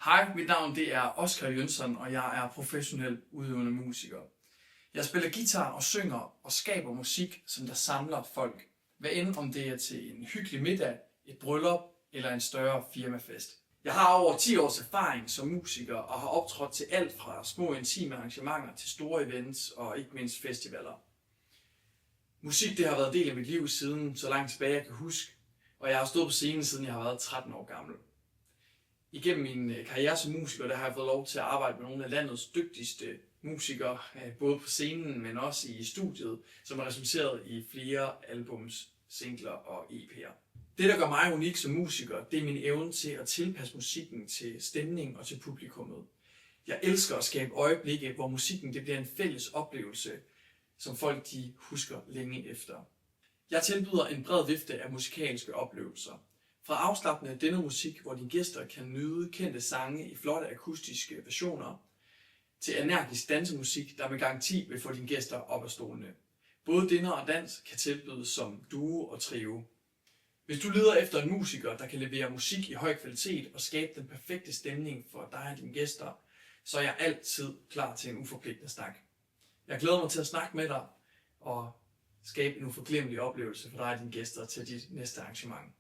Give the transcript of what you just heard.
Hej, mit navn det er Oscar Jønsson, og jeg er professionel udøvende musiker. Jeg spiller guitar og synger og skaber musik, som der samler folk. Hvad end om det er til en hyggelig middag, et bryllup eller en større firmafest. Jeg har over 10 års erfaring som musiker og har optrådt til alt fra små intime arrangementer til store events og ikke mindst festivaler. Musik det har været del af mit liv siden så langt tilbage jeg kan huske, og jeg har stået på scenen siden jeg har været 13 år gammel. Igennem min karriere som musiker, der har jeg fået lov til at arbejde med nogle af landets dygtigste musikere, både på scenen, men også i studiet, som har resulteret i flere albums, singler og EP'er. Det, der gør mig unik som musiker, det er min evne til at tilpasse musikken til stemning og til publikummet. Jeg elsker at skabe øjeblikke, hvor musikken det bliver en fælles oplevelse, som folk de husker længe efter. Jeg tilbyder en bred vifte af musikalske oplevelser. Fra afslappende dinnermusik, hvor dine gæster kan nyde kendte sange i flotte akustiske versioner, til energisk dansemusik, der med garanti vil få dine gæster op af stolene. Både dinner og dans kan tilbydes som duo og trio. Hvis du leder efter en musiker, der kan levere musik i høj kvalitet og skabe den perfekte stemning for dig og dine gæster, så er jeg altid klar til en uforpligtende snak. Jeg glæder mig til at snakke med dig og skabe en uforglemmelig oplevelse for dig og dine gæster til dit næste arrangement.